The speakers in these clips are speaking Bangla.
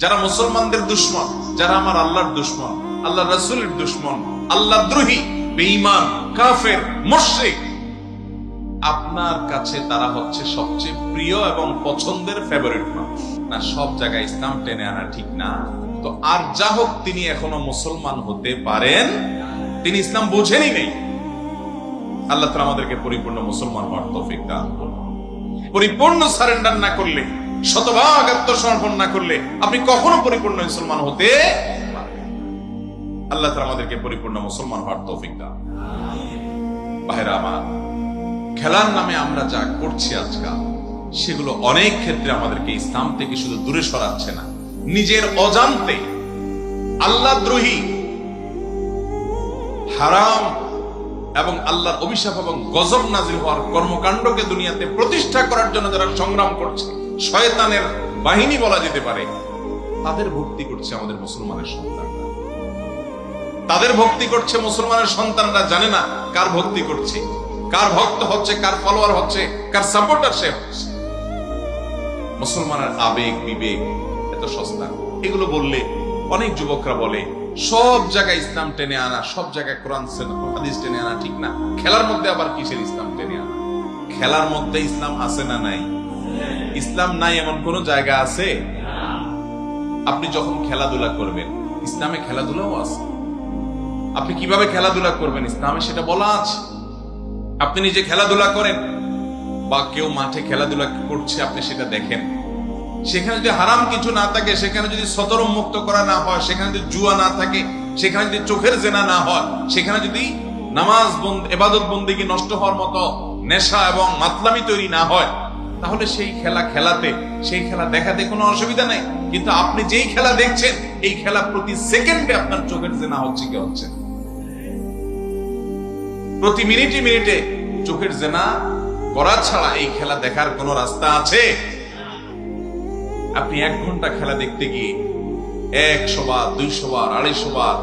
যারা মুসলমানদের দুশ্মন, যারা আমার আল্লাহর দুশ্মন, আল্লাহ রাসূলের দুশ্মন, আল্লাহদ্রোহী, বেঈমান, কাফের, মুশরিক, আপনার কাছে তারা হচ্ছে সবচেয়ে প্রিয় এবং পছন্দের ফেভারিট মানুষ। না, সব জায়গায় ইসলাম টেনে আনা ঠিক না। তো আর যা হোক, তিনি এখনো মুসলমান হতে পারেন, তিনি ইসলাম বুঝেনই নেই। আল্লাহ তাআলা আমাদেরকে পরিপূর্ণ মুসলমান হওয়ার তৌফিক দান করুন। পরিপূর্ণ সারেন্ডার না করলে, শতভাগ আত্মসমর্পণ না করলে আপনি কখনো পরিপূর্ণ মুসলমান হতে পারবেন। আল্লাহ তাআলা আমাদেরকে পরিপূর্ণ মুসলমান হওয়ার তৌফিক দান। ভাইরা আমার, খেলার নামে আমরা যা করছি আজকাল, সেগুলো অনেক ক্ষেত্রে আমাদেরকে ইসলাম থেকে শুধু দূরে সরাচ্ছে না, নিজের অজান্তে আল্লাহদ্রোহী, হারাম এবং আল্লাহর অভিশাপ এবং গজব নাজিল হওয়ার কর্মকাণ্ডকে দুনিয়াতে প্রতিষ্ঠা করার জন্য যারা সংগ্রাম করছে, শয়তানের বাহিনী বলা যেতে পারে, তাদের ভক্তি করছে আমাদের মুসলমানের সন্তানরা। তাদের ভক্তি করছে মুসলমানের সন্তানরা, জানে না কার ভক্তি করছে, কার ভক্ত হচ্ছে, কার ফলোয়ার হচ্ছে, কার সাপোর্টার সে হচ্ছে। মুসলমানের আবেগ বিবেক এত সস্তা। এগুলো বললে অনেক যুবকরা বলে সব জায়গায় ইসলাম টেনে আনা, সব জায়গায় কোরআন হাদিস টেনে আনা ঠিক না। খেলার মধ্যে আবার কিসের ইসলাম টেনে আনা? খেলার মধ্যে ইসলাম আছে না নাই? ইসলাম নাই এমন কোন জায়গা আছে? আপনি যখন খেলাধুলা করবেন, ইসলামে খেলাধুলাও আছে। আপনি কিভাবে খেলাধুলা করবেন, ইসলামে সেটা বলা আছে। আপনি নিজে খেলাধুলা করেন বা কেউ মাঠে খেলাধুলা করছে, আপনি সেটা দেখেন। সেখানে যদি হারাম কিছু না থাকে, সেখানে যদি সতরম মুক্ত করা না হয়, সেখানে যদি জুয়া না থাকে, সেখানে যদি চোখের জেনা না হয়, সেখানে যদি নামাজ ইবাদত বন্দেগী নষ্ট হওয়ার মতো নেশা এবং মাতলামি তৈরি না হয়, তাহলে সেই খেলা খেলাতে, সেই খেলা দেখাতে কোনো অসুবিধা নেই। কিন্তু আপনি যেই খেলা দেখছেন, এই খেলা প্রতি সেকেন্ডে আপনার চোখের জেনা হচ্ছে কি হচ্ছে? প্রতি মিনিটে মিনিটে চোখের জেনা করা ছাড়া এই খেলা দেখার কোন রাস্তা আছে? আপনি 1 ঘন্টা খেলা দেখতে গিয়ে 100 বার, 200 বার, 250 বার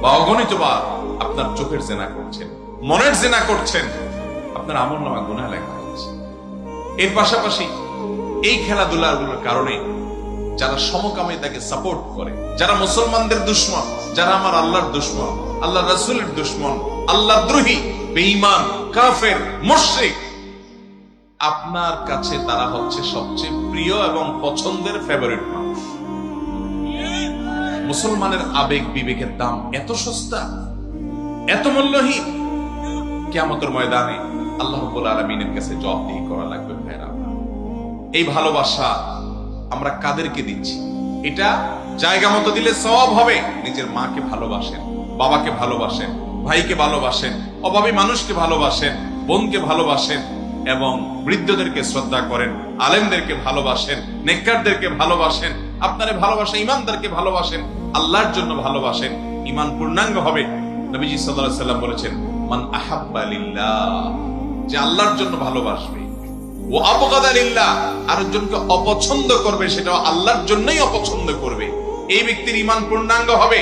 বা অগণিত বার আপনার চোখের জেনা করছেন, মনের জেনা করছেন, আপনার আমলনামা গুনাহ লেখা হচ্ছে। এর পাশাপাশি এই খেলাধুলাগুলোর কারণে যারা সমকামিতাকে সাপোর্ট করে, যারা মুসলমানদের দুশ্মন, যারা আমার আল্লাহর দুশ্মন, আল্লাহ রাসূলের দুশ্মন, আল্লাহদ্রোহী, বেঈমান, কাফের, মুশরিক, আপনার কাছে তারা হচ্ছে সবচেয়ে প্রিয় এবং পছন্দের ফেভারিট মানুষ। মুসলমানের আবেগ বিবেকের দাম এত সস্তা, এত মূল্যহীন, কিয়ামতের ময়দানে আল্লাহ রাব্বুল আলামিনের কাছে জবাবদিহি করা লাগবে। ভাইরা, এই ভালোবাসা আমরা কাদেরকে দিচ্ছি? এটা জায়গা মতো দিলে সওয়াব হবে। নিজের মাকে ভালোবাসেন, বাবাকে ভালোবাসেন, ভাইকে ভালোবাসেন, অভাবী মানুষকে ভালোবাসেন, বোনকে ভালোবাসেন এবং বৃদ্ধদেরকে শ্রদ্ধা করেন, আলেমদেরকে ভালোবাসেন, নেককারদেরকে ভালোবাসেন, আপনারে ভালোবাসেন, ইমানদারকে ভালোবাসেন, আল্লাহর জন্য ভালোবাসেন, ঈমান পূর্ণাঙ্গ হবে। নবীজি সাল্লাল্লাহু আলাইহি সাল্লাম বলেছেন, মান আহাব্বা লিল্লাহ, যে আল্লাহর জন্য ভালোবাসবে, ও আবগাদা লিল্লাহ, আরেকজনকে অপছন্দ করবে, সেটাও আল্লাহর জন্যই অপছন্দ করবে, এই ব্যক্তির ঈমান পূর্ণাঙ্গ হবে।